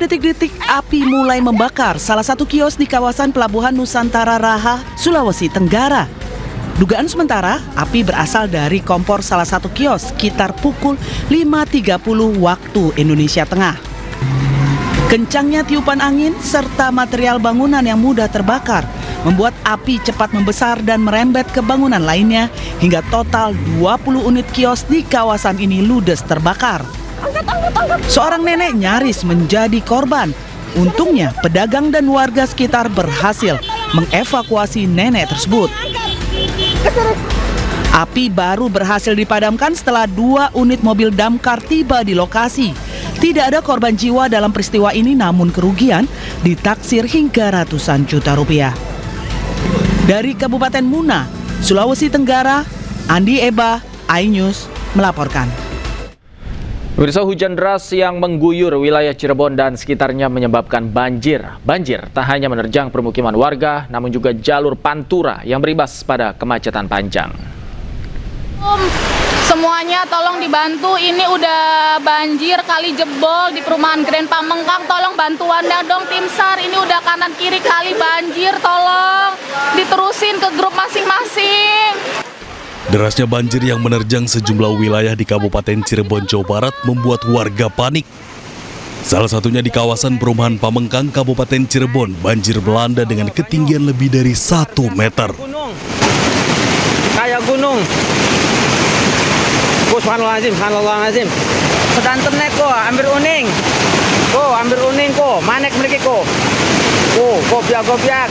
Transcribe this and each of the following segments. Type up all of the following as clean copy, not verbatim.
Inilah detik-detik api mulai membakar salah satu kios di kawasan Pelabuhan Nusantara Raha, Sulawesi Tenggara. Dugaan sementara, api berasal dari kompor salah satu kios sekitar pukul 5.30 waktu Indonesia Tengah. Kencangnya tiupan angin serta material bangunan yang mudah terbakar membuat api cepat membesar dan merembet ke bangunan lainnya hingga total 20 unit kios di kawasan ini ludes terbakar. Seorang nenek nyaris menjadi korban. Untungnya pedagang dan warga sekitar berhasil mengevakuasi nenek tersebut. Api baru berhasil dipadamkan setelah 2 unit mobil damkar tiba di lokasi. Tidak ada korban jiwa dalam peristiwa ini, namun kerugian ditaksir hingga ratusan juta rupiah. Dari Kabupaten Muna, Sulawesi Tenggara, Andi Eba, iNews melaporkan. Pemirsa, hujan deras yang mengguyur wilayah Cirebon dan sekitarnya menyebabkan banjir. Banjir tak hanya menerjang permukiman warga, namun juga jalur pantura yang berimbas pada kemacetan panjang. Semuanya tolong dibantu, ini udah banjir kali jebol di perumahan Grand Pamengkang, tolong bantuannya dong tim SAR, ini udah kanan kiri kali banjir, tolong diterusin ke grup masing-masing. Derasnya banjir yang menerjang sejumlah wilayah di Kabupaten Cirebon, Jawa Barat membuat warga panik. Salah satunya di kawasan perumahan Pamengkang, Kabupaten Cirebon, banjir melanda dengan ketinggian lebih dari 1 meter. Kayak gunung. Subhanallahazim. Sedanten nek ko, ambil uning. Ko, ambil uning ko, manek mriki ko. Gobiak.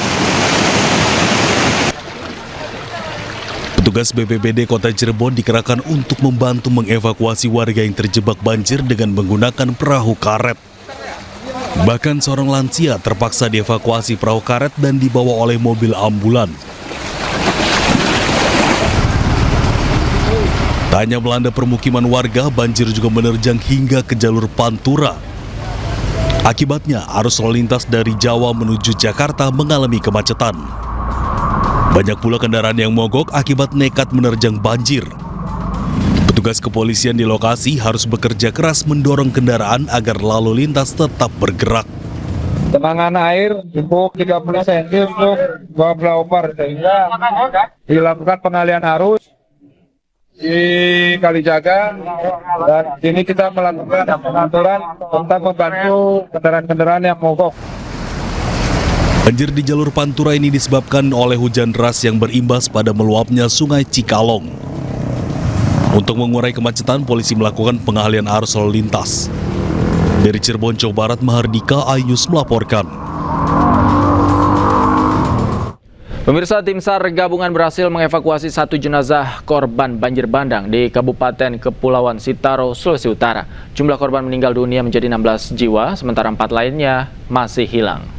Petugas BPBD Kota Cirebon dikerahkan untuk membantu mengevakuasi warga yang terjebak banjir dengan menggunakan perahu karet. Bahkan seorang lansia terpaksa dievakuasi perahu karet dan dibawa oleh mobil ambulan. Tak hanya melanda permukiman warga, banjir juga menerjang hingga ke jalur pantura. Akibatnya, arus lalu lintas dari Jawa menuju Jakarta mengalami kemacetan. Banyak pula kendaraan yang mogok akibat nekat menerjang banjir. Petugas kepolisian di lokasi harus bekerja keras mendorong kendaraan agar lalu lintas tetap bergerak. Genangan air cukup 30 cm untuk 2 blower sehingga dilakukan pengalihan arus di Kalijaga, dan ini kita melakukan pengaturan tentang membantu kendaraan-kendaraan yang mogok. Banjir di jalur pantura ini disebabkan oleh hujan deras yang berimbas pada meluapnya Sungai Cikalong. Untuk mengurai kemacetan, polisi melakukan pengalihan arus lalu lintas. Dari Cirebon, Jawa Barat, Mahardika, iNews melaporkan. Pemirsa, tim SAR gabungan berhasil mengevakuasi 1 jenazah korban banjir bandang di Kabupaten Kepulauan Sitaro, Sulawesi Utara. Jumlah korban meninggal dunia menjadi 16 jiwa, sementara 4 lainnya masih hilang.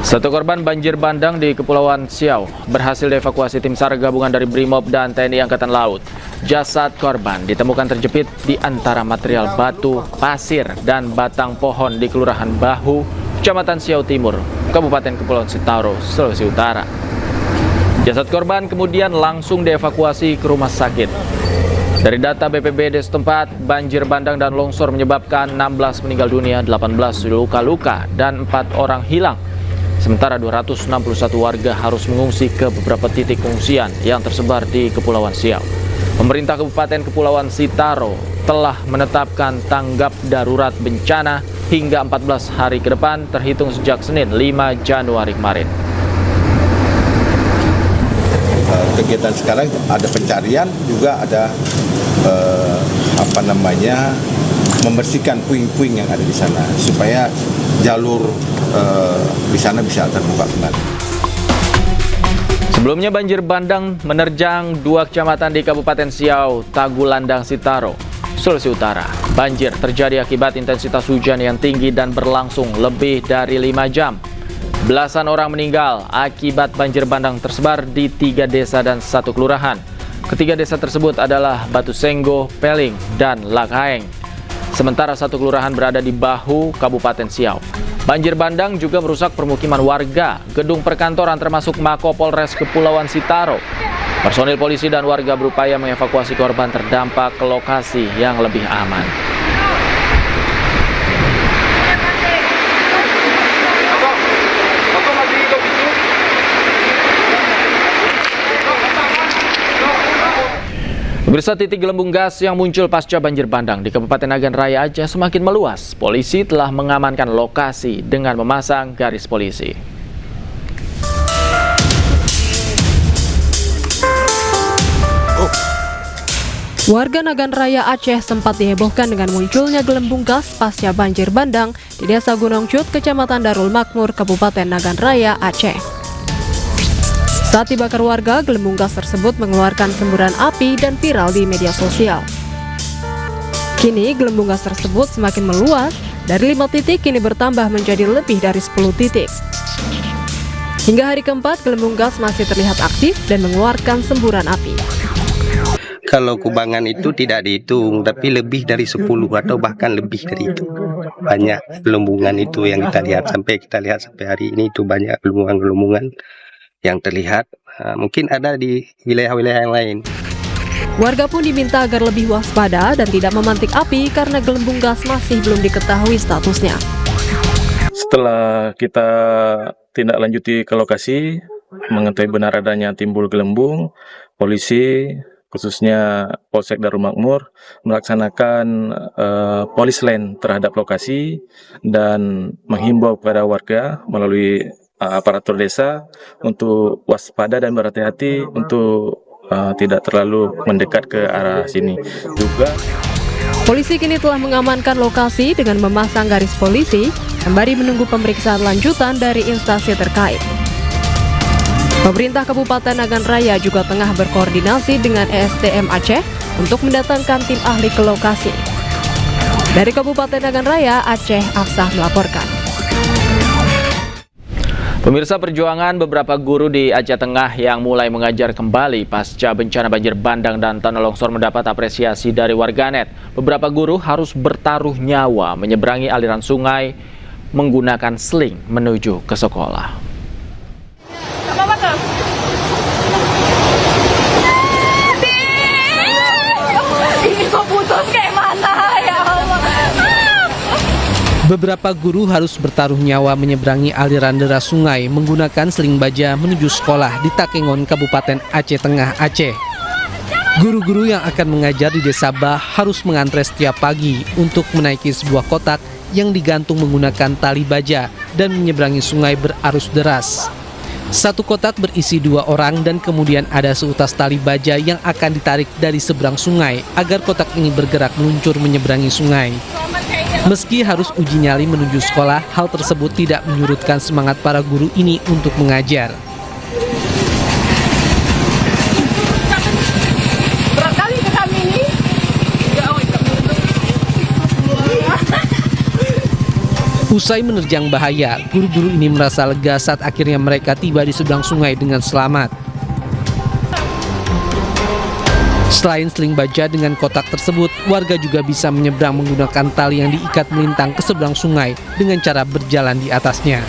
Satu korban banjir bandang di Kepulauan Siau berhasil dievakuasi tim SAR gabungan dari Brimob dan TNI Angkatan Laut. Jasad korban ditemukan terjepit di antara material batu, pasir, dan batang pohon di Kelurahan Bahu, Kecamatan Siau Timur, Kabupaten Kepulauan Sitaro, Sulawesi Utara. Jasad korban kemudian langsung dievakuasi ke rumah sakit. Dari data BPBD setempat, banjir bandang dan longsor menyebabkan 16 meninggal dunia, 18 luka-luka, dan 4 orang hilang. Sementara 261 warga harus mengungsi ke beberapa titik pengungsian yang tersebar di Kepulauan Siau. Pemerintah Kabupaten Kepulauan Sitaro telah menetapkan tanggap darurat bencana hingga 14 hari ke depan terhitung sejak Senin 5 Januari kemarin. Kegiatan sekarang ada pencarian, juga ada membersihkan puing-puing yang ada di sana supaya jalur di sana bisa terbuka kembali. Sebelumnya banjir bandang menerjang 2 kecamatan di Kabupaten Siau, Tagulandang, Sitaro, Sulawesi Utara. Banjir terjadi akibat intensitas hujan yang tinggi dan berlangsung lebih dari 5 jam. Belasan orang meninggal akibat banjir bandang tersebar di 3 desa dan 1 kelurahan. Ketiga desa tersebut adalah Batu Senggo, Peling, dan Lakaeng. Sementara 1 kelurahan berada di Bahu, Kabupaten Siau. Banjir bandang juga merusak permukiman warga, gedung perkantoran termasuk Mako Polres Kepulauan Sitaro. Personil polisi dan warga berupaya mengevakuasi korban terdampak ke lokasi yang lebih aman. Pemirsa, titik gelembung gas yang muncul pasca banjir bandang di Kabupaten Nagan Raya Aceh semakin meluas. Polisi telah mengamankan lokasi dengan memasang garis polisi. Warga Nagan Raya Aceh sempat dihebohkan dengan munculnya gelembung gas pasca banjir bandang di Desa Gunung Cut, Kecamatan Darul Makmur, Kabupaten Nagan Raya, Aceh. Saat dibakar warga, gelembung gas tersebut mengeluarkan semburan api dan viral di media sosial. Kini, gelembung gas tersebut semakin meluas, dari 5 titik kini bertambah menjadi lebih dari 10 titik. Hingga hari keempat, gelembung gas masih terlihat aktif dan mengeluarkan semburan api. Kalau kubangan itu tidak dihitung, tapi lebih dari 10 atau bahkan lebih dari itu. Banyak gelembungan itu yang kita lihat sampai hari ini, itu banyak gelembungan yang terlihat. Mungkin ada di wilayah-wilayah yang lain. Warga pun diminta agar lebih waspada dan tidak memantik api karena gelembung gas masih belum diketahui statusnya. Setelah kita tindak lanjuti ke lokasi, mengetahui benar adanya timbul gelembung, polisi khususnya Polsek Darul Makmur melaksanakan polis line terhadap lokasi dan menghimbau kepada warga melalui aparatur desa untuk waspada dan berhati-hati untuk tidak terlalu mendekat ke arah sini. Juga polisi kini telah mengamankan lokasi dengan memasang garis polisi sembari menunggu pemeriksaan lanjutan dari instansi terkait. Pemerintah Kabupaten Nagan Raya juga tengah berkoordinasi dengan ESDM Aceh untuk mendatangkan tim ahli ke lokasi. Dari Kabupaten Nagan Raya, Aceh, Afsah melaporkan. Pemirsa, perjuangan beberapa guru di Aceh Tengah yang mulai mengajar kembali pasca bencana banjir bandang dan tanah longsor mendapat apresiasi dari warganet. Beberapa guru harus bertaruh nyawa menyeberangi aliran sungai menggunakan sling menuju ke sekolah. Beberapa guru harus bertaruh nyawa menyeberangi aliran deras sungai menggunakan seling baja menuju sekolah di Takengon, Kabupaten Aceh Tengah, Aceh. Guru-guru yang akan mengajar di Desa Bah harus mengantre setiap pagi untuk menaiki sebuah kotak yang digantung menggunakan tali baja dan menyeberangi sungai berarus deras. Satu kotak berisi 2 orang dan kemudian ada seutas tali baja yang akan ditarik dari seberang sungai agar kotak ini bergerak meluncur menyeberangi sungai. Meski harus uji nyali menuju sekolah, hal tersebut tidak menyurutkan semangat para guru ini untuk mengajar. Usai menerjang bahaya, guru-guru ini merasa lega saat akhirnya mereka tiba di seberang sungai dengan selamat. Selain seling baja dengan kotak tersebut, warga juga bisa menyeberang menggunakan tali yang diikat melintang ke seberang sungai dengan cara berjalan di atasnya.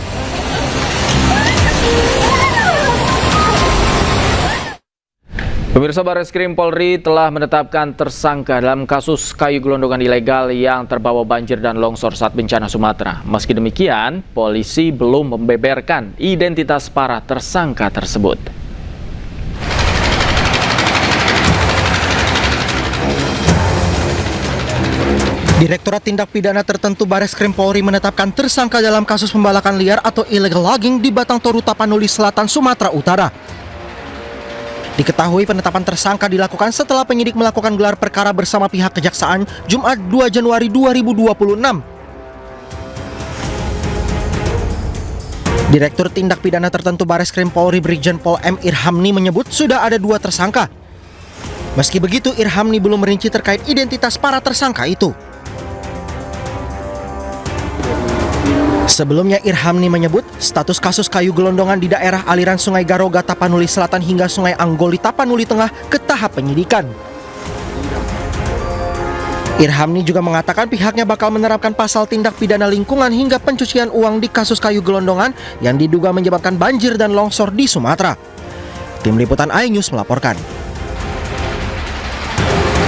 Pemirsa, Barreskrim Polri telah menetapkan tersangka dalam kasus kayu gelondongan ilegal yang terbawa banjir dan longsor saat bencana Sumatera. Meski demikian, polisi belum membeberkan identitas para tersangka tersebut. Direktorat Tindak Pidana Tertentu Barreskrim Polri menetapkan tersangka dalam kasus pembalakan liar atau illegal logging di Batang Toru, Tapanuli Selatan, Sumatera Utara. Diketahui penetapan tersangka dilakukan setelah penyidik melakukan gelar perkara bersama pihak kejaksaan Jumat 2 Januari 2026. Direktur Tindak Pidana Tertentu Barreskrim Polri Brigjen Pol M. Irhamni menyebut sudah ada 2 tersangka. Meski begitu, Irhamni belum merinci terkait identitas para tersangka itu. Sebelumnya, Irhamni menyebut status kasus kayu gelondongan di daerah aliran Sungai Garoga, Tapanuli Selatan hingga Sungai Anggoli, Tapanuli Tengah ke tahap penyidikan. Irhamni juga mengatakan pihaknya bakal menerapkan pasal tindak pidana lingkungan hingga pencucian uang di kasus kayu gelondongan yang diduga menyebabkan banjir dan longsor di Sumatera. Tim Liputan iNews melaporkan.